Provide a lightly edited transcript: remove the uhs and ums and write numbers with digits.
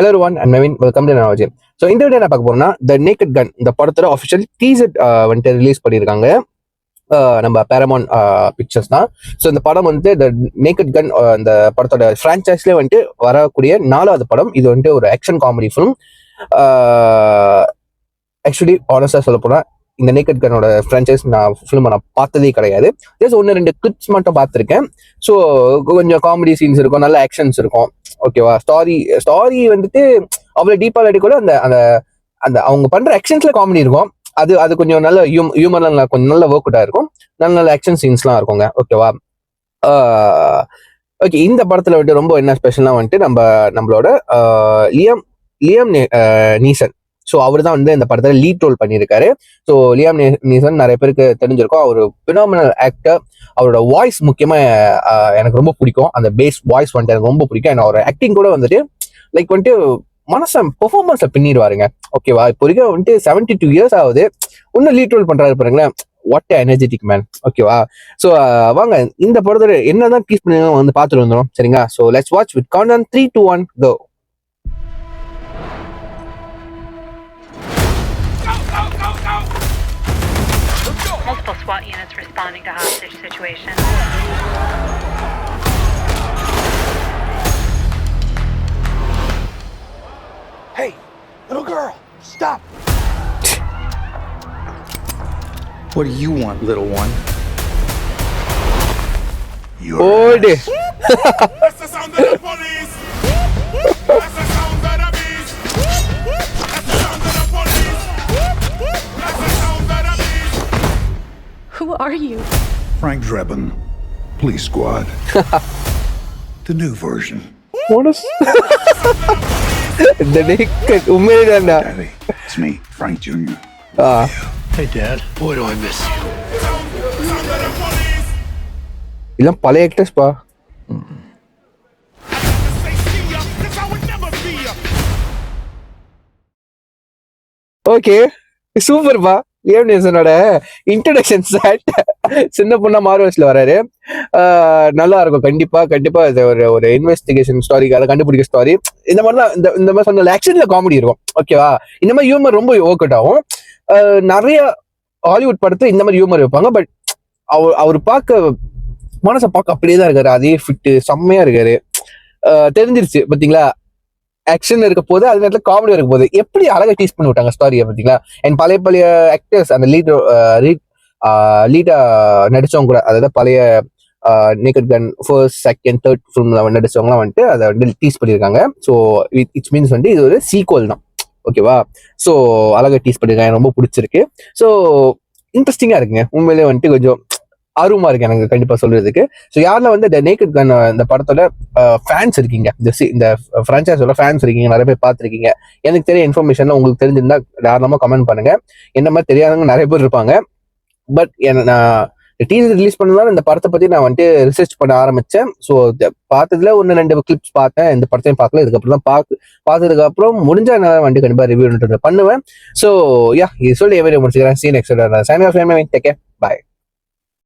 Hello everyone, I'm Naveen. Welcome to Navaji. So இந்த video என்ன பார்க்க போறோம்னா த நேக்கட் கன் இந்த படத்தோட அஃபிஷியல் டீசர் வந்துட்டு ரிலீஸ் பண்ணியிருக்காங்க நம்ம பேரமௌண்ட் பிக்சர்ஸ் தான். ஸோ இந்த படம் வந்து த நேக்கட் கன் இந்த படத்தோட ஃப்ரான்ச்சைஸ்லேயே வந்துட்டு வரக்கூடிய 4வது படம். இது வந்துட்டு ஒரு ஆக்ஷன் காமெடி ஃபிலிம். ஆக்சுவலி ஆனஸ்டாக சொல்ல போனால் இந்த நேக்கட் கனோட ஃப்ரான்ச்சைஸ் ஃபிலிமை நான் பார்த்ததே கிடையாது. ஜஸ்ட் 1-2 கிளிப்ஸ் மட்டும் பார்த்துருக்கேன். ஸோ கொஞ்சம் காமெடி சீன்ஸ் இருக்கும், நல்ல ஆக்ஷன்ஸ் இருக்கும். ஓகேவா, ஸ்டாரி வந்துட்டு அவ்வளோ டீப்பாக அடிக்கூட அந்த அந்த அந்த அவங்க பண்ணுற ஆக்ஷன்ஸ்ல காமெடி இருக்கும். அது கொஞ்சம் நல்ல ஹியூமர்லாம் கொஞ்சம் நல்ல ஒர்க் அவுட்டாக இருக்கும். நல்ல நல்ல ஆக்ஷன் சீன்ஸ்லாம் இருக்குங்க. ஓகேவா, ஓகே. இந்த படத்தில் வந்துட்டு ரொம்ப என்ன ஸ்பெஷல்னா வந்துட்டு நம்மளோட லியம் நீசன். ஸோ அவர் தான் வந்து இந்த படத்தில் லீட் ரோல் பண்ணியிருக்காரு. ஸோ லியாம் நீசன் நிறைய பேருக்கு தெரிஞ்சிருக்கும். அவர் பினாமினல் ஆக்டர். அவரோட வாய்ஸ் முக்கியமாக எனக்கு ரொம்ப பிடிக்கும். அந்த பேஸ் வாய்ஸ் வந்துட்டு எனக்கு ரொம்ப பிடிக்கும். ஏன்னா அவர் ஆக்டிங் கூட வந்துட்டு லைக் வந்துட்டு பெர்ஃபார்மன்ஸை பின்னிடுவாருங்க. ஓகேவா, இப்போ வரைக்கும் வந்துட்டு 72 இயர்ஸ் ஆகுது, இன்னும் லீட் ரோல் பண்றாரு பாருங்களேன். What energetic man. ஓகேவா, ஸோ வாங்க இந்த படத்தோட என்னதான் டீஸ் பண்ணி வந்து பார்த்துட்டு வந்துடும். சரிங்களா, so let's watch with count 3, 2, 1 go. Multiple SWAT units responding to hostage situation. Hey, little girl, stop. What do you want, little one? Hold it. That's the sound of the police. That's the sound of the beast. That's the sound of the police. That's the sound of the beast. Who are you? Frank Drebin, Police Squad. The new version. What is the naked உண்மையிலேடா? Daddy, it's me, Frank Jr. Hey, Dad. Boy, do I miss you. Sound of the police. இதெல்லாம் பழைய actors பா. Say see ya, 'cause I would never be ya. Okay, super பா. Liam நீசனோட introduction chat சின்ன பொண்ணா மார்வெல்ஸ்ல வராரு. நல்லா இருக்கும். கண்டிப்பா இது ஒரு இன்வெஸ்டிகேஷன் ஸ்டாரி, அதை கண்டுபிடிக்க ஸ்டாரி. இந்த மாதிரி தான் இந்த மாதிரி சொன்ன ஆக்ஷன்ல காமெடி இருக்கும். ஓகேவா, இந்த மாதிரி ஹியூமர் ரொம்ப ஒர்க் அவுட் ஆகும். நிறைய ஹாலிவுட் படத்துல இந்த மாதிரி ஹியூமர் வைப்பாங்க. பட் அவர் மனசை பார்க்க அப்படியே தான் இருக்காரு. அதே ஃபிட்டு செம்மையா இருக்காரு. தெரிஞ்சிருச்சு பார்த்தீங்களா, ஆக்ஷன் இருக்க போது அது நேரத்தில் காமெடி இருக்க போது எப்படி அழகா டீஸ் பண்ணி விட்டாங்க ஸ்டாரியை பார்த்தீங்களா. அண்ட் பழைய ஆக்டர்ஸ் அந்த லீடா நடிச்சவங்க கூட, அதாவது பழைய நேக்கட் கன் ஃபர்ஸ்ட், செகண்ட், தேர்ட் ஃபிலிம்ல நடிச்சவங்களாம் வந்துட்டு அதை வந்து டீஸ் பண்ணியிருக்காங்க. ஸோ இட்ஸ் மீன்ஸ் வந்துட்டு இது ஒரு சீக்வல் தான். ஓகேவா, ஸோ அழகா டீஸ் பண்ணியிருக்காங்க. ரொம்ப பிடிச்சிருக்கு. ஸோ இன்ட்ரெஸ்டிங்கா இருக்குங்க. உண்மையிலே வந்துட்டு கொஞ்சம் ஆர்வமா இருக்கு எனக்கு கண்டிப்பா சொல்றதுக்கு. ஸோ யாரில் வந்து த நேக்கட் கன் இந்த படத்தோட ஃபேன்ஸ் இருக்கீங்க, இந்த ஃப்ரான்ச்சைஸோட ஃபேன்ஸ் இருக்கீங்க, நிறைய பேர் பார்த்துருக்கீங்க, எனக்கு தெரிய இன்ஃபர்மேஷன்லாம் உங்களுக்கு தெரிஞ்சிருந்தா தாராளமா கமெண்ட் பண்ணுங்க. என்ன மாதிரி தெரியாதவங்க நிறைய பேர் இருப்பாங்க. பட் நான் டீசர் ரிலீஸ் பண்ணதால இந்த படத்தை பத்தி நான் வந்துட்டு ரிசர்ச் பண்ண ஆரம்பிச்சேன். ஸோ பார்த்ததுல 1-2 கிளிப்ஸ் பார்த்தேன். இந்த படத்தையும் பார்க்கல. இதுக்கப்புறம் தான் பார்த்ததுக்கு அப்புறம் முடிஞ்சா நான் வந்துட்டு கண்டிப்பா ரிவ்யூ பண்ணுவேன். ஸோ யா, இது சொல்லி எவரி முடிச்சுக்கிறேன். Scene extra sign off. Take care, by.